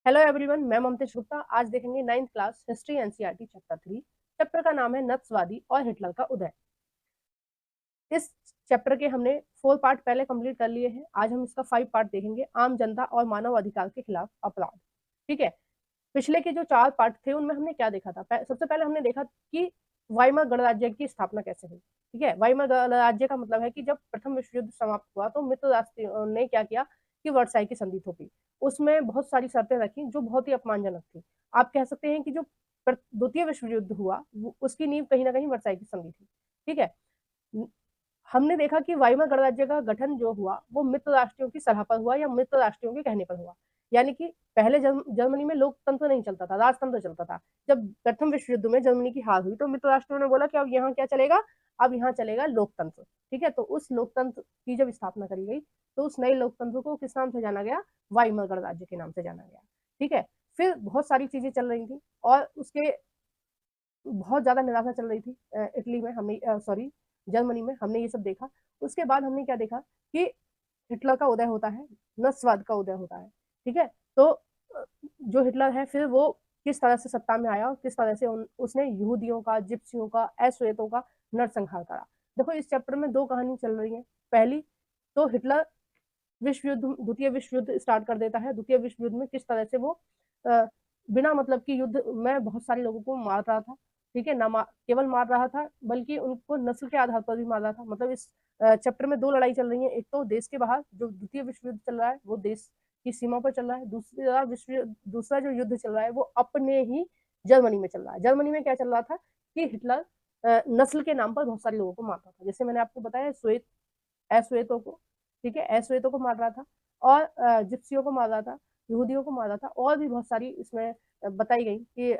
Hello everyone, मैं ममतेश गुप्ता। आज देखेंगे 9th class history NCERT chapter 3। Chapter का नाम है नत्सवादी और हिटलर का उदय। इस चैप्टर के हमने 4 पार्ट पहले कंप्लीट कर लिए हैं। आज हम इसका 5 पार्ट देखेंगे, आम जनता और मानव अधिकार के खिलाफ अपराध। ठीक है। पिछले के जो 4 पार्ट थे उनमें हमने क्या देखा था? सबसे पहले हमने देखा कि वाइमर गणराज्य की स्थापना कैसे हुई। ठीक है। वाइमर गणराज्य का मतलब है कि जब प्रथम विश्व युद्ध समाप्त हुआ तो मित्र राष्ट्रों ने क्या किया कि वर्साई की संधि थोपी। उसमें बहुत सारी शर्तें रखी जो बहुत ही अपमानजनक थी। आप कह सकते हैं कि जो द्वितीय विश्व युद्ध हुआ उसकी नींव कहीं ना कहीं वर्साई की संधि थी। ठीक है। हमने देखा कि वाइमर गणराज्य का गठन जो हुआ वो मित्र राष्ट्रों की सलाह पर हुआ या मित्र राष्ट्रों के कहने पर हुआ। यानी कि पहले जर्मनी में लोकतंत्र नहीं चलता था, राजतंत्र चलता था। जब प्रथम विश्व युद्ध में जर्मनी की हार हुई तो मित्र राष्ट्रों ने बोला कि अब यहाँ क्या चलेगा, अब यहाँ चलेगा लोकतंत्र। ठीक है। तो उस लोकतंत्र की जब स्थापना करी गई तो उस नए लोकतंत्र को किस नाम से जाना गया? वाइमर गणराज्य के नाम से जाना गया। ठीक है। फिर बहुत सारी चीजें चल रही थी और उसके बहुत ज्यादा निराशा चल रही थी इटली में, हमने सॉरी जर्मनी में हमने ये सब देखा। उसके बाद हमने क्या देखा कि हिटलर का उदय होता है, नस्वाद का उदय होता है। ठीक है। तो जो हिटलर है फिर वो किस तरह से सत्ता में आया और किस तरह से उसने यहूदियों का, जिप्सियों का, अश्वेतों का नरसंहार करा। देखो इस चैप्टर में 2 कहानी चल रही है। पहली तो हिटलर द्वितीय विश्व युद्ध स्टार्ट कर देता है। द्वितीय विश्व युद्ध में किस तरह से वो अ, बिना मतलब की युद्ध में बहुत सारे लोगों को मार रहा था। ठीक है। केवल मार रहा था बल्कि उनको नस्ल के आधार पर भी मार रहा था। मतलब इस चैप्टर में 2 लड़ाई चल रही है। एक तो देश के बाहर जो द्वितीय विश्व युद्ध चल रहा है वो देश की सीमा पर चल रहा है। दूसरा जो युद्ध चल रहा है वो अपने ही जर्मनी में चल रहा है। जर्मनी में क्या चल रहा था कि हिटलर नस्ल के नाम पर बहुत सारे लोगों को मारता था। जैसे मैंने आपको बताया अश्वेतों को, ठीक है, अश्वेतों को मार रहा था और जिप्सियों को मार रहा था, यहूदियों को मार रहा था। और भी बहुत सारी इसमें बताई गई कि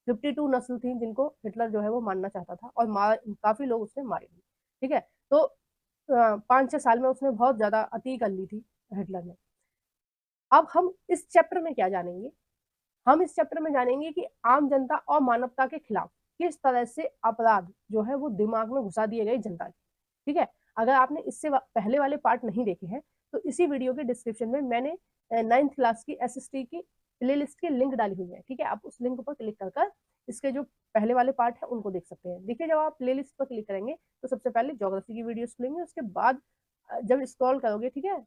52 नस्ल थी जिनको हिटलर जो है वो मारना चाहता था और काफी लोग उसने मारे भी। ठीक है। तो 5-6 साल में उसने बहुत ज्यादा अति कर ली थी हिटलर ने। अब हम इस चैप्टर में क्या जानेंगे? हम इस चैप्टर में जानेंगे कि आम जनता और मानवता के खिलाफ किस तरह से अपराध जो है वो दिमाग में घुसा दिए गए जनता के। ठीक है। अगर आपने इससे पहले वाले पार्ट नहीं देखे हैं तो इसी वीडियो के डिस्क्रिप्शन में मैंने 9th क्लास की एसएसटी की प्ले लिस्ट की लिंक डाली हुई है। ठीक है। आप उस लिंक पर क्लिक कर इसके जो पहले वाले पार्ट है उनको देख सकते हैं। देखिए, जब आप प्ले लिस्ट पर क्लिक करेंगे तो सबसे पहले ज्योग्राफी की वीडियोस खुलेंगे। उसके बाद जब स्क्रॉल करोगे, ठीक है,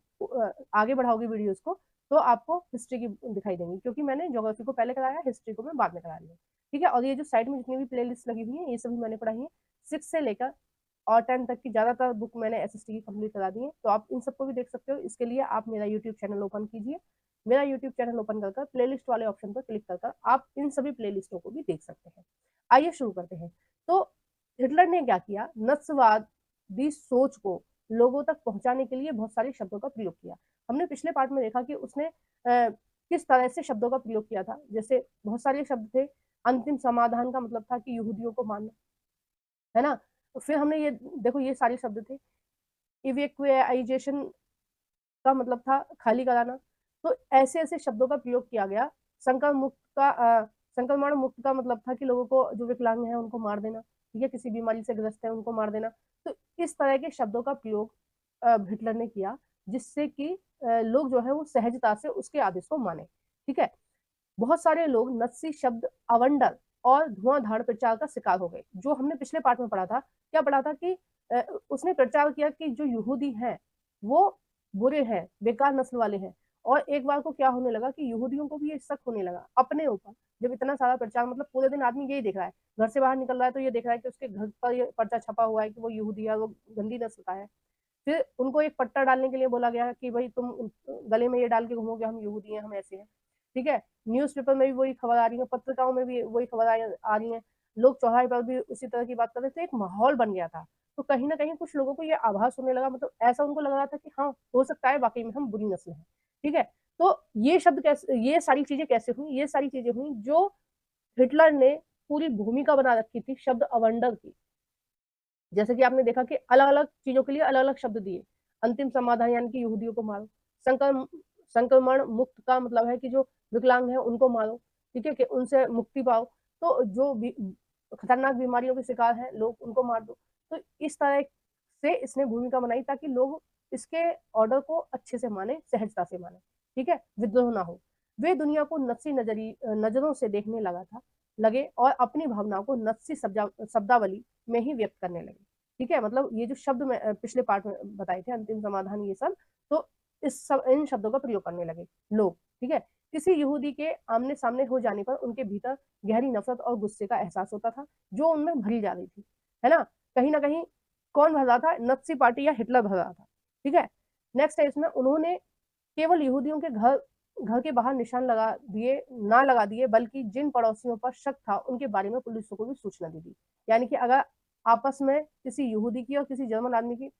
आगे बढ़ाओगे वीडियोस को, तो आपको हिस्ट्री की दिखाई देंगी, क्योंकि मैंने ज्योग्राफी को पहले कराया, हिस्ट्री को मैं बाद में करा रही हूँ। ठीक है। और ये जो साइड में जितनी भी प्ले लिस्ट लगी हुई है ये सभी मैंने पढ़ाई है। 6 से लेकर और 10 तक की ज्यादातर बुक मैंने एसएसटी की कंप्लीट करा दी है। तो आप इन सबको भी देख सकते हो। इसके लिए आप मेरा यूट्यूब चैनल ओपन कीजिए। मेरा यूट्यूब चैनल ओपन कर प्ले लिस्ट वाले ऑप्शन पर क्लिक कर आप इन सभी प्ले लिस्टों को भी देख सकते हैं। आइए शुरू करते हैं। तो हिटलर ने क्या किया? नस्लवादी सोच को लोगों तक पहुंचाने के लिए बहुत सारे शब्दों का प्रयोग किया। हमने पिछले पार्ट में देखा कि उसने किस तरह से शब्दों का प्रयोग किया था। जैसे बहुत सारे शब्द थे। अंतिम समाधान का मतलब था कि यहूदियों को मारना, है ना। तो फिर हमने ये देखो, ये सारे शब्द थे। इवेक्युआइजेशन का मतलब था खाली कराना। तो ऐसे ऐसे शब्दों का प्रयोग किया गया। संक्रमण मुक्त का मतलब था कि लोगों को, जो विकलांग है उनको मार देना। ठीक है। किसी बीमारी से ग्रस्त है उनको मार देना। तो इस तरह के शब्दों का प्रयोग हिटलर ने किया, जिससे कि लोग जो है वो सहजता से उसके आदेश को माने। ठीक है। बहुत सारे लोग नत्सी शब्द अवंडर और धुआंधार प्रचार का शिकार हो गए। जो हमने पिछले पार्ट में पढ़ा था, क्या पढ़ा था कि उसने प्रचार किया कि जो यहूदी हैं वो बुरे हैं, बेकार नस्ल वाले हैं। और एक बार को क्या होने लगा कि यहूदियों को भी ये शक होने लगा अपने ऊपर। जब इतना सारा प्रचार, मतलब पूरे दिन आदमी यही देख रहा है, घर से बाहर निकल रहा है तो ये देख रहा है कि उसके घर पर ये पर्चा छपा हुआ है कि वो यहूदी है, वो गंदी नस्ल का है। फिर उनको एक पट्टा डालने के लिए बोला गया कि भाई तुम गले में ये डाल के घूमोगे, हम यहूदी हैं, हम ऐसे हैं। ठीक है। न्यूज़पेपर में भी वही खबर आ रही है, पत्रिकाओं में भी वही खबर आ रही है। लोग चौराहे पर भी उसी तरह की बात कर रहे थे। एक माहौल बन गया था। तो कहीं ना कहीं कुछ लोगों को ये आभास होने लगा, मतलब ऐसा उनको लग रहा था कि हाँ, हो सकता है वाकई में हम बुरी नस्ल है। ठीक है। तो ये शब्द कैसे, ये सारी चीजें कैसे हुई? ये सारी चीजें हुई जो हिटलर ने पूरी भूमिका बना रखी थी शब्द अवंडर की। जैसे कि आपने देखा कि अलग अलग चीजों के लिए अलग अलग शब्द दिए। अंतिम समाधान यानी कि यहूदियों को मारो। संक्रमण संक्रमण मुक्त का मतलब है कि जो विकलांग है उनको मारो। ठीक है, कि उनसे मुक्ति पाओ। तो जो भी खतरनाक बीमारियों के शिकार हैं लोग, उनको मार दो। तो इस तरह से इसने भूमिका बनाई ताकि लोग इसके ऑर्डर को अच्छे से माने, सहजता से माने। ठीक है, विद्रोह ना हो। वे दुनिया को नस्सी नजरों से देखने लगे और अपनी भावनाओं को नस्सी शब्दावली में ही व्यक्त करने लगे। ठीक है, मतलब ये जो शब्द में पिछले पार्ट में बताए थे, अंतिम समाधान, ये सब, तो इन शब्दों का प्रयोग करने लगे लोग। ठीक है, किसी यहूदी के आमने सामने हो जाने पर उनके भीतर गहरी नफरत और गुस्से का एहसास होता था, जो उनमें भरी जा रही थी, है ना कहीं कौन भर रहा था? नत्सी पार्टी या हिटलर भर रहा था। ठीक है, नेक्स्ट है इसमें, उन्होंने केवल यहूदियों के घर घर के बाहर निशान लगा दिए, बल्कि जिन पड़ोसियों पर शक था उनके बारे में पुलिस को भी सूचना दे दी। यानी कि अगर आपस में किसी यहूदी की और किसी जर्मन आदमी की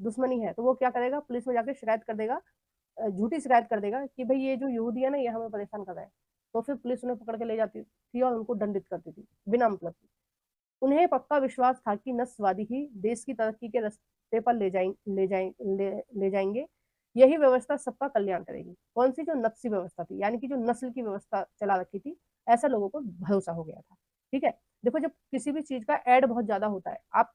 दुश्मनी है, तो वो क्या करेगा? पुलिस में जाकर शिकायत कर देगा, झूठी शिकायत कर देगा कि भाई ये जो यहूदी है ना, ये हमें परेशान कर रहा है। तो फिर पुलिस उन्हें पकड़ के ले जाती थी और उनको दंडित करती थी बिना मतलब की। उन्हें पक्का विश्वास था कि नस्लवादी ही देश की तरक्की के रास्ते पर ले जाएंगे। यही व्यवस्था सबका कल्याण करेगी। कौन सी? जो नस्सी व्यवस्था थी, यानी कि जो नस्ल की व्यवस्था चला रखी थी, ऐसा लोगों को भरोसा हो गया था। ठीक है, देखो, जब किसी भी चीज का एड बहुत ज्यादा होता है, आप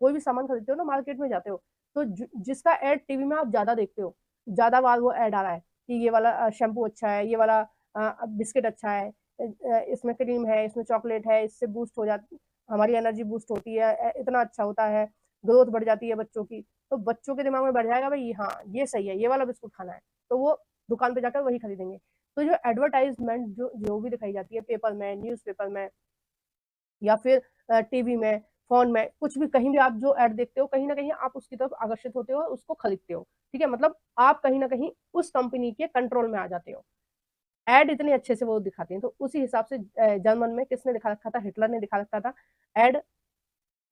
कोई भी सामान खरीदते हो ना, मार्केट में जाते हो, तो जिसका एड टीवी में आप ज्यादा देखते हो, ज्यादा बार वो एड आ रहा है कि ये वाला शैम्पू अच्छा है, ये वाला बिस्किट अच्छा है, इसमें क्रीम है, इसमें चॉकलेट है, इससे बूस्ट हो जाती, हमारी एनर्जी बूस्ट होती है, इतना अच्छा होता है, ग्रोथ बढ़ जाती है बच्चों की। तो बच्चों के दिमाग में बढ़ जाएगा भाई, हाँ ये सही है, ये वाला बिस्कुट खाना है, तो वो दुकान पे जाकर वही खरीदेंगे। तो जो एडवर्टाइजमेंट जो भी दिखाई जाती है, पेपर में, न्यूज़पेपर में, या फिर टीवी में, फोन में, कुछ भी, कहीं भी आप जो ऐड देखते हो, कहीं ना कहीं आप उसकी तरफ आकर्षित होते हो और उसको खरीदते हो। ठीक है, मतलब आप कहीं ना कहीं उस कंपनी के कंट्रोल में आ जाते हो। एड इतने अच्छे से वो दिखाते हैं, तो उसी हिसाब से जर्मन में किसने दिखा रखा था? हिटलर ने दिखा रखा था एड,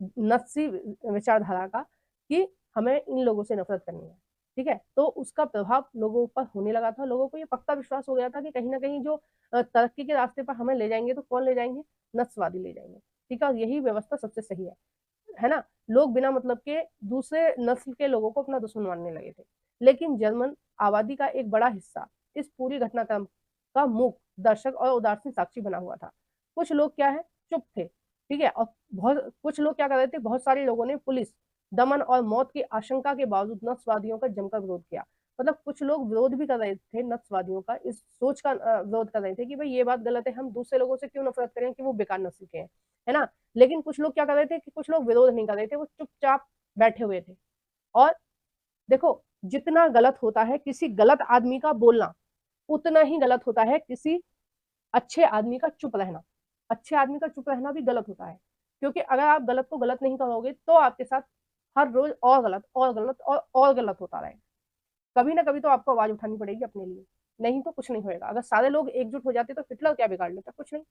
नस्सी विचारधारा का, कि हमें इन लोगों से नफरत करनी है। ठीक है, तो उसका प्रभाव लोगों पर होने लगा था। लोगों को ये पक्का विश्वास हो गया था कि कहीं ना कहीं जो तरक्की के रास्ते पर हमें ले जाएंगे, तो कौन ले जाएंगे? नस्लवादी ले जाएंगे। ठीक है, और यही व्यवस्था सबसे सही है ना? लोग बिना मतलब के दूसरे नस्ल के लोगों को अपना दुश्मन मानने लगे थे। लेकिन जर्मन आबादी का एक बड़ा हिस्सा इस पूरी घटनाक्रम का मूक दर्शक और उदासीन साक्षी बना हुआ था। कुछ लोग क्या है? चुप थे। ठीक है, और बहुत कुछ लोग क्या कर रहे थे? बहुत सारे लोगों ने पुलिस दमन और मौत की आशंका के बावजूद नस्लवादियों का जमकर विरोध किया। मतलब कुछ लोग विरोध भी कर रहे थे नस्लवादियों का, इस सोच का विरोध कर रहे थे कि भाई ये बात गलत है, हम दूसरे लोगों से क्यों नफरत करें कि वो बेकार नस्ल के हैं, है ना? लेकिन कुछ लोग क्या कर रहे थे कि कुछ लोग विरोध नहीं कर रहे थे, वो चुपचाप बैठे हुए थे। और देखो, जितना गलत होता है किसी गलत आदमी का बोलना, उतना ही गलत होता है किसी अच्छे आदमी का चुप रहना। अच्छे आदमी का चुप रहना भी गलत होता है, क्योंकि अगर आप गलत को गलत नहीं करोगे, तो आपके साथ हर रोज और गलत और गलत और गलत होता रहेगा। कभी ना कभी तो आपको आवाज उठानी पड़ेगी अपने लिए, नहीं तो कुछ नहीं होएगा। अगर सारे लोग एकजुट हो जाते तो हिटलर क्या बिगाड़ लेता? कुछ नहीं,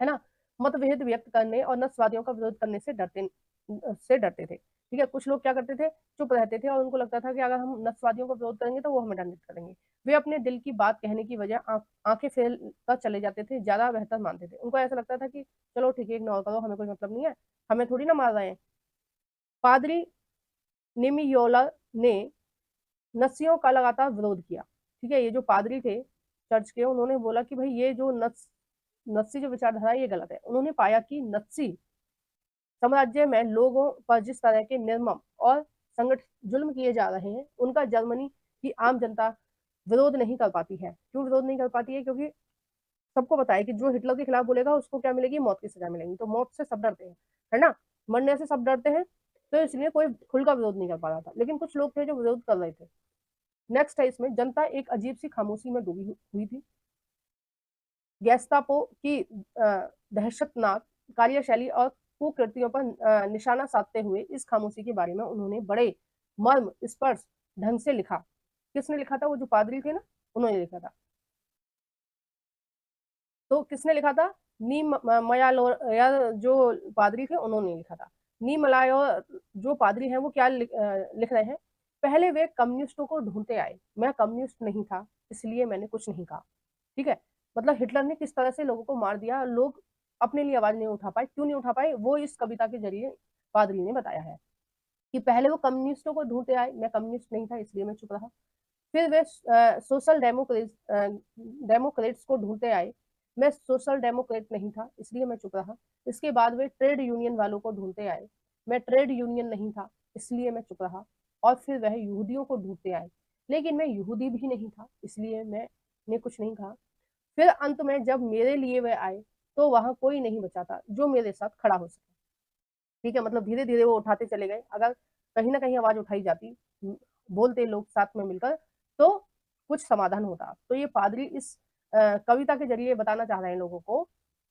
है ना? मतभेद व्यक्त करने और नस्लवादियों का विरोध करने से डरते थे। ठीक है, कुछ लोग क्या करते थे? चुप रहते थे, और उनको लगता था कि अगर हम नस्लवादियों का विरोध करेंगे तो वो हमें दंडित करेंगे। वे अपने दिल की बात कहने की वजह आंखें फेर कर चले जाते थे, ज्यादा बेहतर मानते थे। उनको ऐसा लगता था कि चलो ठीक है, इग्नोर करो, हमें कोई मतलब नहीं है, हमें थोड़ी ना मार रहे हैं। पादरी निमियोला ने नस्सियों का लगातार विरोध किया। ठीक है, ये जो पादरी थे चर्च के, उन्होंने बोला कि भाई ये जो नस्सी जो विचारधारा है, ये गलत है। उन्होंने पाया कि नस्सी साम्राज्य में लोगों पर जिस तरह के निर्मम और संगठित जुल्म किए जा रहे हैं, उनका जर्मनी की आम जनता विरोध नहीं कर पाती है। क्यों विरोध नहीं कर पाती है? क्योंकि सबको पता है कि जो हिटलर के खिलाफ बोलेगा उसको क्या मिलेगी? मौत की सजा मिलेगी। तो मौत से सब डरते हैं, है ना? मरने से सब डरते हैं, तो इसलिए कोई खुलकर विरोध नहीं कर पा रहा था। लेकिन कुछ लोग थे जो विरोध कर रहे थे। नेक्स्ट है इसमें, जनता एक अजीब सी खामोशी में डूबी हुई थी। गेस्तापो की दहशतनाक कार्यशैली और कुकृतियों पर निशाना साधते हुए इस खामोशी के बारे में उन्होंने बड़े मर्म स्पर्श ढंग से लिखा। किसने लिखा था? वो जो पादरी थे ना, उन्होंने लिखा था। तो किसने लिखा था? नी मयालो, या जो पादरी थे उन्होंने लिखा था। नी मलायो जो पादरी हैं वो क्या लिख रहे हैं? पहले वे कम्युनिस्टों को ढूंढते आए, मैं कम्युनिस्ट नहीं था, इसलिए मैंने कुछ नहीं कहा। ठीक है, मतलब हिटलर ने किस तरह से लोगों को मार दिया, लोग अपने लिए आवाज नहीं उठा पाए। क्यों नहीं उठा पाए? वो इस कविता के जरिए पादरी ने बताया है कि पहले वो कम्युनिस्टों को ढूंढते आए, मैं कम्युनिस्ट नहीं था इसलिए मैं चुप रहा। फिर वे सोशल डेमोक्रेट्स को ढूंढते आए, मैं सोशल डेमोक्रेट नहीं था इसलिए मैं चुप रहा। इसके बाद वे ट्रेड यूनियन वालों को ढूंढते आए, मैं ट्रेड यूनियन नहीं था इसलिए मैं चुप रहा। और फिर वह यहूदियों को ढूंढते आए, लेकिन मैं यहूदी भी नहीं था इसलिए मैं ने कुछ नहीं कहा। फिर अंत में जब मेरे लिए वे आए तो वहां कोई नहीं बचा था जो मेरे साथ खड़ा हो सके। ठीक है, मतलब धीरे धीरे वो उठाते चले गए। अगर कहीं ना कहीं आवाज उठाई जाती, बोलते लोग साथ में मिलकर, तो कुछ समाधान होता। तो ये पादरी इस कविता के जरिए बताना चाह रहे हैं लोगों को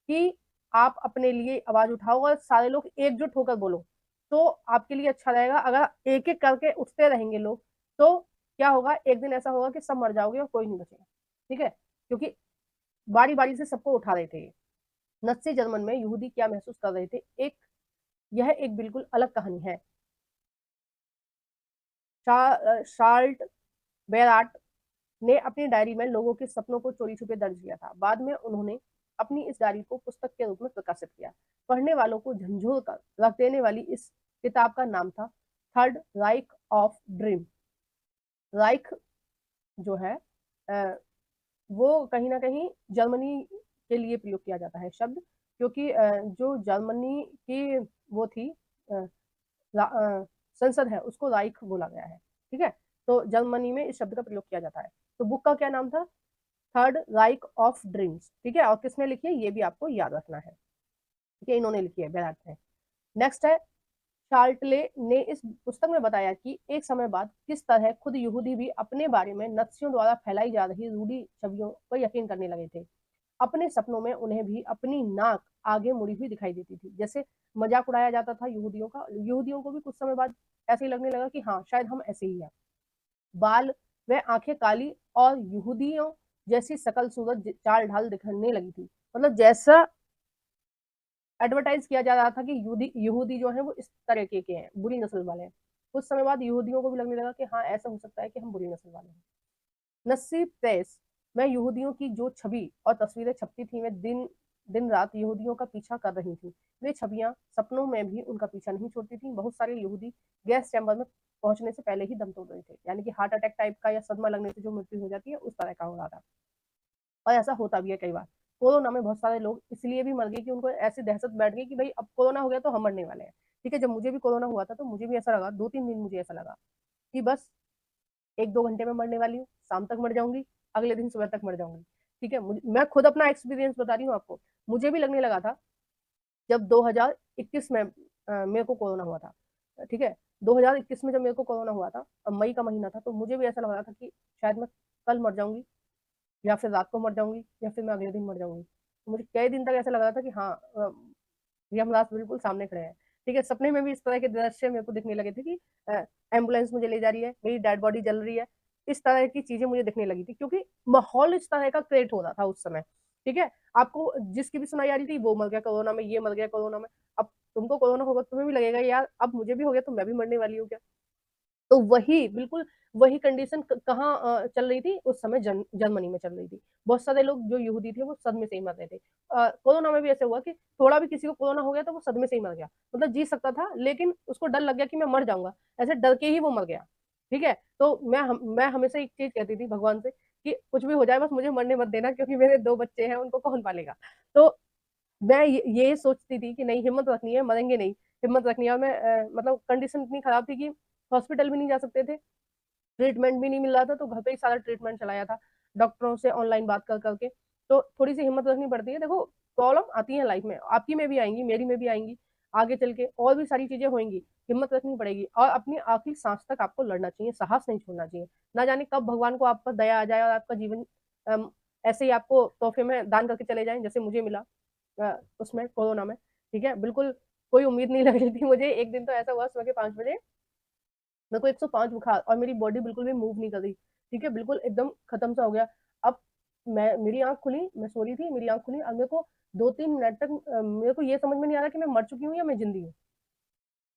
कि आप अपने लिए आवाज उठाओ और सारे लोग एकजुट होकर बोलो, तो आपके लिए अच्छा रहेगा। अगर एक एक करके उठते रहेंगे लोग, तो क्या होगा, एक दिन ऐसा होगा कि सब मर जाओगे और कोई नहीं बचेगा। ठीक है, क्योंकि बारी बारी से सबको उठा रहे थे। नत्सी जर्मन में यहूदी क्या महसूस कर रहे थे, यह एक बिल्कुल अलग कहानी है। शार्ल्ट बेराट ने अपनी डायरी में लोगों के सपनों को चोरी छुपे दर्ज किया था। बाद में उन्होंने अपनी इस डायरी को पुस्तक के रूप में प्रकाशित किया। पढ़ने वालों को झंझोर कर रख देने वाली इस किताब का नाम था थर्ड राइक ऑफ ड्रीम। राइक जो है वो कहीं ना कहीं जर्मनी के लिए प्रयोग किया जाता है शब्द, क्योंकि जो जर्मनी की वो थी संसद है, उसको राइख बोला गया है। ठीक है, तो जर्मनी में इस शब्द का प्रयोग किया जाता है। तो बुक का क्या नाम था, थर्ड राइक ऑफ ड्रीम्स। ठीक है, और किसने लिखी है ये भी आपको याद रखना है। ठीक है, इन्होंने लिखी है, बेराट ने। नेक्स्ट है, चार्टले ने इस पुस्तक में बताया कि एक समय बाद किस तरह खुद यहूदी भी अपने बारे में नत्सियों द्वारा फैलाई जा रही रूढ़ी छवियों पर यकीन करने लगे थे। अपने सपनों में उन्हें भी अपनी नाक आगे मुड़ी हुई दिखाई देती थी। जैसे मजाक उड़ाया जाता था यहूदियों का, यहूदियों को भी कुछ समय बाद ऐसे ही लगने लगा कि हाँ शायद हम ऐसे ही हैं। बाल व आंखें काली और यहूदियों जैसी सकल सूरत चाल ढाल दिखने लगी थी। मतलब जैसा एडवर्टाइज किया जा रहा था कि यहूदी यहूदी जो है वो इस तरह के हैं, बुरी नस्ल वाले हैं। कुछ समय बाद यहूदियों को भी लगने लगा कि हाँ ऐसा हो सकता है कि हम बुरी नस्ल वाले हैं। नस्सी प्रेस में यहूदियों की जो छवि और तस्वीरें छपती थी, वे दिन दिन रात यहूदियों का पीछा कर रही थी। वे छवियां सपनों में भी उनका पीछा नहीं छोड़ती थी। बहुत सारे यहूदी गैस चैम्बर में पहुंचने से पहले ही दम तोड़ रहे थे, यानी कि हार्ट अटैक टाइप का या सदमा लगने से जो मृत्यु हो जाती है उस तरह का हो रहा था। और ऐसा होता भी है कई बार। कोरोना में बहुत सारे लोग इसलिए भी मर गए कि उनको ऐसी दहशत बैठ गई कि भाई अब कोरोना हो गया तो हम मरने वाले हैं। ठीक है, जब मुझे भी कोरोना हुआ था तो मुझे भी ऐसा लगा, 2-3 दिन मुझे ऐसा लगा कि बस 1-2 घंटे में मरने वाली हूँ, शाम तक मर जाऊंगी, अगले दिन सुबह तक मर जाऊंगी। ठीक है, मैं खुद अपना एक्सपीरियंस बता रही हूँ आपको। मुझे भी लगने लगा था जब 2021 में मेरे को कोरोना हुआ था। ठीक है, 2021 में जब मेरे को कोरोना हुआ था, अब मई का महीना था, तो मुझे भी ऐसा लग रहा था कि शायद मैं कल मर जाऊंगी, या फिर रात को मर जाऊंगी, या फिर मैं अगले दिन मर जाऊंगी। तो मुझे कई दिन तक ऐसा लग रहा था कि हाँ यमराज बिल्कुल सामने खड़े हैं। ठीक है, सपने में भी इस तरह के दृश्य मेरे को दिखने लगे थे कि एम्बुलेंस मुझे ले जा रही है, मेरी डेड बॉडी जल रही है। इस तरह की चीजें मुझे दिखने लगी थी, क्योंकि माहौल इस तरह का क्रिएट हो रहा था उस समय। ठीक है, आपको जिसकी भी सुनाई आ रही थी, वो मर गया कोरोना में, ये मर गया कोरोना में। अब तुमको कोरोना होगा, तुम्हें भी लगेगा यार अब मुझे भी हो गया तो मैं भी मरने वाली हूँ क्या। तो वही बिल्कुल वही कंडीशन कहाँ चल रही थी उस समय, जर्मनी में चल रही थी। बहुत सारे लोग जो यहूदी थे वो सदमे से ही मर रहे थे। कोरोना में भी ऐसे हुआ कि थोड़ा भी किसी को कोरोना हो गया तो वो सदमे से ही मर गया। मतलब जी सकता था लेकिन उसको डर लग गया कि मैं मर जाऊंगा, ऐसे डर के ही वो मर गया। ठीक है, तो मैं हमेशा एक चीज कहती थी भगवान से कि कुछ भी हो जाए बस मुझे मरने मत देना, क्योंकि मेरे 2 बच्चे हैं, उनको कौन पालेगा। तो मैं ये सोचती थी कि नहीं, हिम्मत रखनी है, मरेंगे नहीं, हिम्मत रखनी है। और मैं मतलब कंडीशन इतनी खराब थी कि हॉस्पिटल भी नहीं जा सकते थे, ट्रीटमेंट भी नहीं मिल रहा था, तो घर पे ही सारा ट्रीटमेंट चलाया था डॉक्टरों से ऑनलाइन बात कर करके। तो थोड़ी सी हिम्मत रखनी पड़ती है। देखो प्रॉब्लम आती है लाइफ में, आपकी में भी आएंगी, मेरी में भी आएंगी, आगे चल के और भी सारी चीजें होंगी। हिम्मत रखनी पड़ेगी और अपनी आखिरी सांस तक आपको लड़ना चाहिए, साहस नहीं छोड़ना चाहिए। ना जाने कब भगवान को आप पर दया आ जाए और आपका जीवन ऐसे ही आपको तोहफे में दान करके चले जाए, जैसे मुझे मिला उसमें कोरोना में। ठीक है, बिल्कुल कोई उम्मीद नहीं लग रही थी मुझे। एक दिन तो ऐसा हुआ सुबह के 5 बजे मेरे को 105 बुखार और मेरी बॉडी बिल्कुल भी मूव नहीं कर रही। ठीक है, बिल्कुल एकदम खत्म सा हो गया। अब मैं मेरी आंख खुली, मैं सो रही थी, मेरी आंख खुली और मेरे को 2-3 मिनट तक मेरे को ये समझ में नहीं आ रहा कि मैं मर चुकी हूँ या मैं जिंदी हूँ।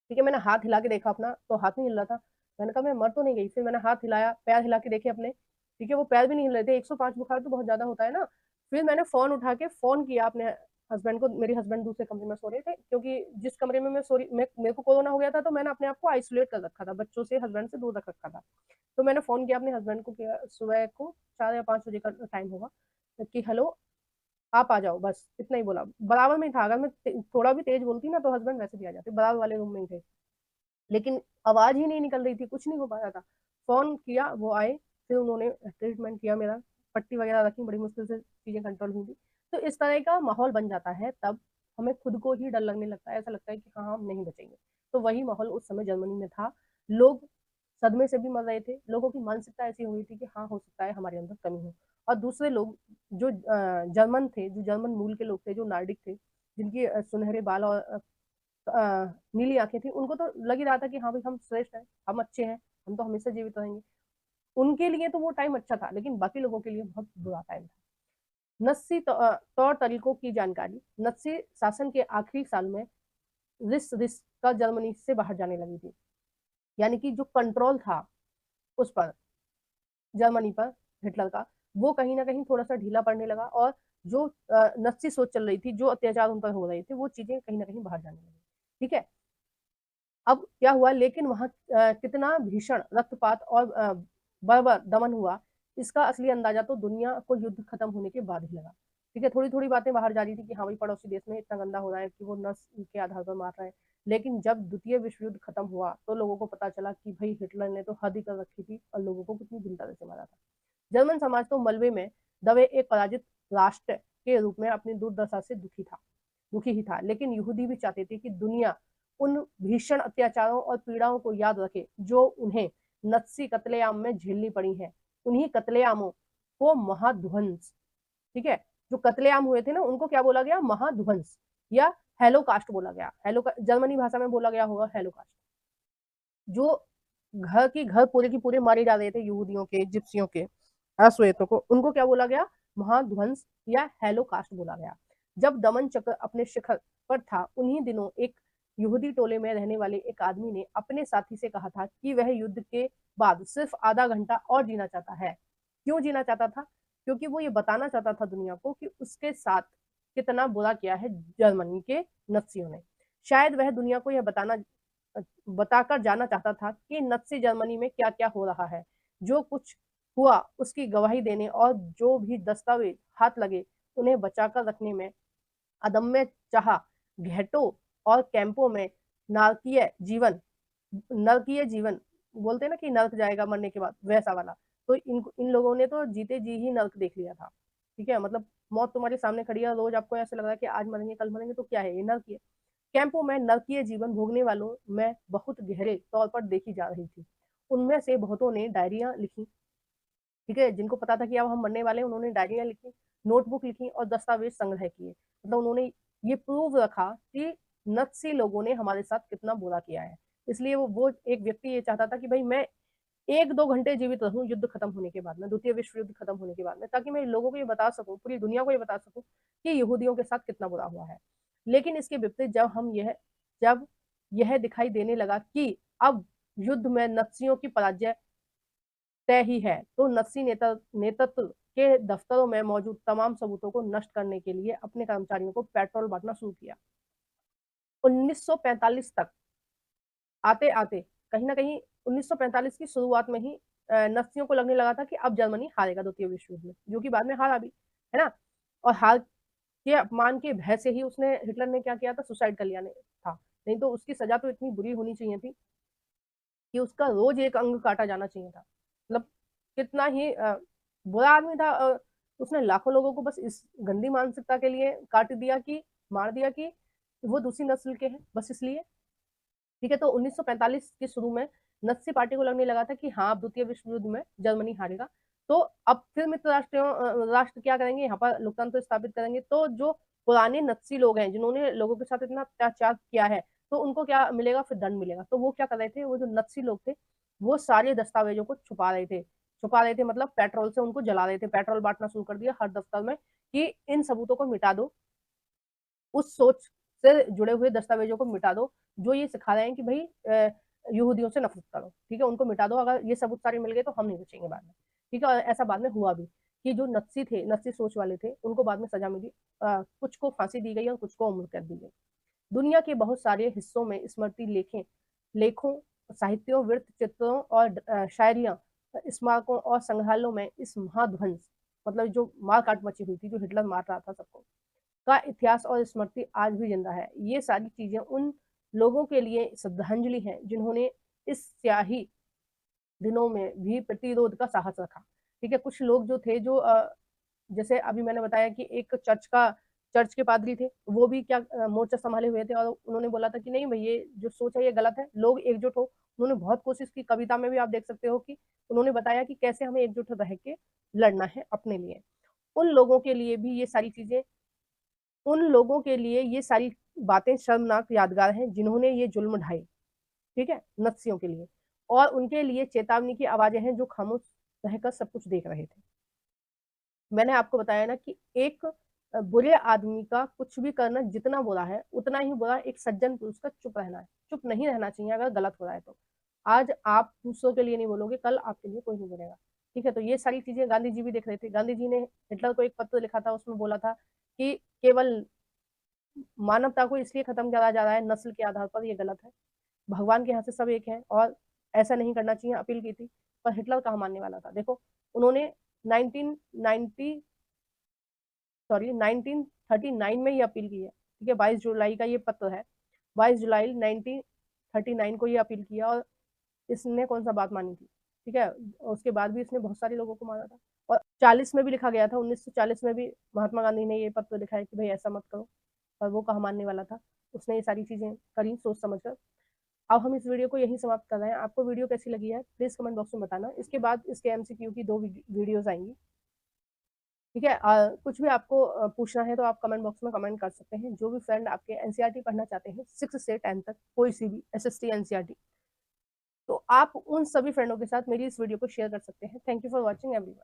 ठीक है, मैंने हाथ हिला के देखा अपना, तो हाथ नहीं हिल रहा था। मैंने कहा मैं मर तो नहीं गई। फिर मैंने हाथ हिलाया, पैर हिला के देखे अपने। ठीक है, वो पैर भी नहीं हिल रहे थे। 105 बुखार तो बहुत ज्यादा होता है ना। फिर मैंने फोन उठा के फोन किया अपने हस्बैंड को। मेरे हस्बैंड दूसरे कमरे में सो रहे थे, क्योंकि जिस कमरे में मैं सो रही मेरे को कोरोना हो गया था, तो मैंने अपने आप को आइसोलेट कर रखा था, बच्चों से हस्बैंड से दूर रख रखा था। तो मैंने फोन किया अपने हस्बैंड को, किया सुबह को 4 या 5 बजे का टाइम होगा, कि हेलो आप आ जाओ, बस इतना ही बोला। बराबर में ही था, अगर मैं थोड़ा भी तेज बोलती ना तो हस्बैंड वैसे भी आ जाते, बराबर वाले रूम में ही थे। लेकिन आवाज ही नहीं निकल रही थी, कुछ नहीं हो पा रहा था। फोन किया, वो आए, फिर उन्होंने ट्रीटमेंट किया मेरा। पट्टी वगैरह रखी, बड़ी मुश्किल से चीजें कंट्रोल हुई थी। तो इस तरह का माहौल बन जाता है, तब हमें खुद को ही डर लगने लगता है, ऐसा लगता है कि हाँ हम नहीं बचेंगे। तो वही माहौल उस समय जर्मनी में था। लोग सदमे से भी मर रहे थे, लोगों की मानसिकता ऐसी हो गई थी कि हाँ हो सकता है हमारे अंदर कमी हो। और दूसरे लोग जो जर्मन थे, जो जर्मन मूल के लोग थे, जो नार्डिक थे, जिनकी सुनहरे बाल और नीली आंखें थी, उनको तो लग ही रहा था कि हाँ भाई हम श्रेष्ठ हैं, हम अच्छे हैं, हम तो हमेशा जीवित रहेंगे। उनके लिए तो वो टाइम अच्छा था, लेकिन बाकी लोगों के लिए बहुत बुरा टाइम था। नस्सी तौर तरीकों की जानकारी। नस्सी शासन के आखिरी साल में रिस रिस का जर्मनी से बाहर जाने लगी थी, यानी कि जो कंट्रोल था उस पर, जर्मनी पर, हिटलर का, वो कहीं ना कहीं थोड़ा सा ढीला पड़ने लगा। और जो नस्सी सोच चल रही थी, जो अत्याचार उन पर हो रहे थे, वो चीजें कहीं ना कहीं बाहर जाने लगी। ठीक है, अब क्या हुआ, लेकिन वहां कितना भीषण रक्तपात और बर्बर दमन हुआ, इसका असली अंदाजा तो दुनिया को युद्ध खत्म होने के बाद ही लगा। ठीक है, थोड़ी थोड़ी बातें बाहर जा रही थी कि हाँ भाई पड़ोसी देश में इतना गंदा हो रहा है कि वो नस्ल के आधार पर मार रहे हैं। लेकिन जब द्वितीय विश्व युद्ध खत्म हुआ तो लोगों को पता चला कि भाई हिटलर ने तो हद ही कर रखी थी और लोगों को कितनी बुरी तरह से मारा था। जर्मन समाज तो मलबे में दबे एक पराजित राष्ट्र के रूप में अपनी दुर्दशा से दुखी ही था। लेकिन यहूदी भी चाहते थे कि दुनिया उन भीषण अत्याचारों और पीड़ाओं को याद रखे जो उन्हें नत्सी कत्लेआम में झेलनी पड़ी हैं। उन्हीं कत्लेआमों को महाध्वंस, ठीक है, जो कत्लेआम हुए थे ना, उनको क्या बोला गया, महाध्वंस या हेलोकास्ट बोला गया। हेलो जर्मनी भाषा में बोला गया होगा हेलोकास्ट। जो घर की घर पूरे की पूरे मारे जा रहे थे यहूदियों के, जिप्सियों के, अश्वेतों को, उनको क्या बोला गया, महाध्वंस या हेलोकास्ट बोला गया। जब दमन चक्र अपने शिखर पर था, उन्हीं दिनों एक यहूदी टोले में रहने वाले एक आदमी ने अपने साथी से कहा था कि वह युद्ध के बाद सिर्फ आधा घंटा और जीना चाहता है। क्यों जीना चाहता था? क्योंकि वो ये बताना चाहता था दुनिया को कि उसके साथ कितना बुरा किया है जर्मनी के नत्सियों ने। शायद वह दुनिया को यह बताकर जाना चाहता था कि नत्सी जर्मनी में क्या क्या हो रहा है। जो कुछ हुआ उसकी गवाही देने और जो भी दस्तावेज हाथ लगे उन्हें बचाकर रखने में अदम्य चाह, घेटों और कैंपों में नारकीय जीवन, नरकीय जीवन बोलते हैं ना कि नरक जाएगा मरने के बाद, वैसा वाला। तो इन लोगों ने तो जीते जी ही नरक देख लिया था। ठीक है, मतलब मौत तुम्हारे सामने खड़ी है, रोज आपको ऐसे लग रहा है कि आज मरेंगे कल मरेंगे, तो क्या है ये, नरक है। कैंपों में नरकीय जीवन भोगने वालों में बहुत गहरे तौर पर देखी जा रही थी। उनमें से बहुतों ने डायरिया लिखी। ठीक है, जिनको पता था कि अब हम मरने वाले हैं, उन्होंने डायरिया लिखी, नोटबुक लिखी और दस्तावेज संग्रह किए। मतलब उन्होंने ये प्रूव रखा कि नत्सी लोगों ने हमारे साथ कितना बुरा किया है। इसलिए वो एक व्यक्ति ये चाहता था कि भाई मैं 1-2 घंटे जीवित रहूं युद्ध खत्म होने के बाद में, द्वितीय विश्व युद्ध खत्म होने के बाद में, ताकि मैं लोगों को ये बता सकूं, पूरी दुनिया को ये बता सकूं कि यहूदियों के साथ कितना बुरा हुआ है। लेकिन इसके विपरीत जब यह दिखाई देने लगा कि अब युद्ध में नत्सियों की पराजय तय ही है, तो नत्सी नेतृत्व के दफ्तरों में मौजूद तमाम सबूतों को नष्ट करने के लिए अपने कर्मचारियों को पेट्रोल बांटना शुरू किया। 1945 तक आते आते, कहीं ना कहीं 1945 की शुरुआत में ही नत्सियों को लगने लगा था कि अब जर्मनी हारेगा द्वितीय विश्व युद्ध में, जो कि बाद में हारा भी, है ना। और हार के अपमान के भय से ही उसने, हिटलर ने क्या किया था, सुसाइड कर लिया था। नहीं तो उसकी सजा तो इतनी बुरी होनी चाहिए थी कि उसका रोज एक अंग काटा जाना चाहिए था। मतलब कितना ही बुरा आदमी था। उसने लाखों लोगों को बस इस गंदी मानसिकता के लिए काट दिया, कि मार दिया कि वो दूसरी नस्ल के हैं, बस इसलिए। ठीक है, तो 1945 के शुरू में नत्सी पार्टी को लगने लगा था कि हाँ अब द्वितीय विश्व युद्ध में जर्मनी हारेगा। तो अब फिर मित्र राष्ट्र क्या करेंगे, यहाँ पर लोकतंत्र स्थापित करेंगे। तो जो पुराने नत्सी लोग हैं, जिन्होंने लोगों के साथ इतना अत्याचार किया है, तो उनको क्या मिलेगा, फिर दंड मिलेगा। तो वो क्या कर रहे थे, वो जो नत्सी लोग थे, वो सारे दस्तावेजों को छुपा रहे थे, मतलब पेट्रोल से उनको जला रहे थे। पेट्रोल बांटना शुरू कर दिया हर दफ्तर में कि इन सबूतों को मिटा दो, उस सोच से जुड़े हुए दस्तावेजों को मिटा दो जो ये सिखा रहे हैं कि भाई यहूदियों से नफरत करो। ठीक है, उनको मिटा दो, अगर ये सबूत सारे मिल गए तो हम नहीं बचेंगे बाद में। ठीक है, और ऐसा बाद में हुआ भी कि जो नत्सी सोच वाले थे, उनको बाद में सजा मिली। कुछ को फांसी दी गई और कुछ को उम्र कैद दी गई। दुनिया के बहुत सारे हिस्सों में स्मृति लेखों, साहित्यों, वृत्त चित्रों और शायरियां, स्मारकों और संग्रहालयों में इस महाध्वंस, मतलब जो मार काट मची हुई थी, जो हिटलर मार रहा था सबको, का इतिहास और स्मृति आज भी जिंदा है। ये सारी चीजें उन लोगों के लिए श्रद्धांजलि है जिन्होंने इस स्याही दिनों में भी प्रतिरोध का साहस रखा। ठीक है। कुछ लोग जो थे जो जैसे अभी मैंने बताया कि एक चर्च के पादरी थे, वो भी क्या मोर्चा संभाले हुए थे और उन्होंने बोला था कि नहीं भाई ये जो सोच है ये गलत है, लोग एकजुट हो। उन्होंने बहुत कोशिश की, कविता में भी आप देख सकते हो कि उन्होंने बताया कि कैसे हमें एकजुट रह के लड़ना है अपने लिए। उन लोगों के लिए भी ये सारी चीजें, उन लोगों के लिए ये सारी बातें शर्मनाक यादगार हैं जिन्होंने ये जुल्म ढाए, ठीक है, नत्सियों के लिए। और उनके लिए चेतावनी की आवाजें हैं जो खामोश रहकर सब कुछ देख रहे थे। मैंने आपको बताया ना कि एक बुरे आदमी का कुछ भी करना जितना बुरा है उतना ही बुरा एक सज्जन पुरुष का चुप रहना है। चुप नहीं रहना चाहिए अगर गलत हो रहा है तो। आज आप दूसरों के लिए नहीं बोलोगे, कल आपके लिए कोई नहीं बोलेगा, ठीक है। तो ये सारी चीजें गांधी जी भी देख रहे थे। गांधी जी ने हिटलर को एक पत्र लिखा था, उसमें बोला था कि केवल मानवता को इसलिए खत्म करा जा रहा है नस्ल के आधार पर, ये गलत है। भगवान के यहाँ से सब एक है और ऐसा नहीं करना चाहिए, अपील की थी। पर हिटलर कहाँ मानने वाला था। देखो उन्होंने 1990 सॉरी 1939 में ये अपील की है, ठीक है। 22 जुलाई का ये पत्र है, 22 जुलाई 1939 को ये अपील किया और इसने कौन सा बात मानी थी, ठीक है। उसके बाद भी इसने बहुत सारे लोगों को मारा था। और 40 में भी लिखा गया था, 1940 में भी महात्मा गांधी ने ये पत्र लिखा है कि भाई ऐसा मत करो, पर वो कहाँ मानने वाला था। उसने ये सारी चीजें करी सोच समझ कर। अब हम इस वीडियो को यहीं समाप्त कर रहे हैं। आपको वीडियो कैसी लगी है प्लीज कमेंट बॉक्स में बताना। इसके बाद इसके एमसीक्यू की 2 वीडियोज आएंगी, ठीक है। कुछ भी आपको पूछना है तो आप कमेंट बॉक्स में कमेंट कर सकते हैं। जो भी फ्रेंड आपके एनसीईआरटी पढ़ना चाहते हैं 6 से 10 तक, कोई सी भी एसएसटी एनसीईआरटी, तो आप उन सभी फ्रेंडों के साथ मेरी इस वीडियो को शेयर कर सकते हैं। Thank you for watching everyone.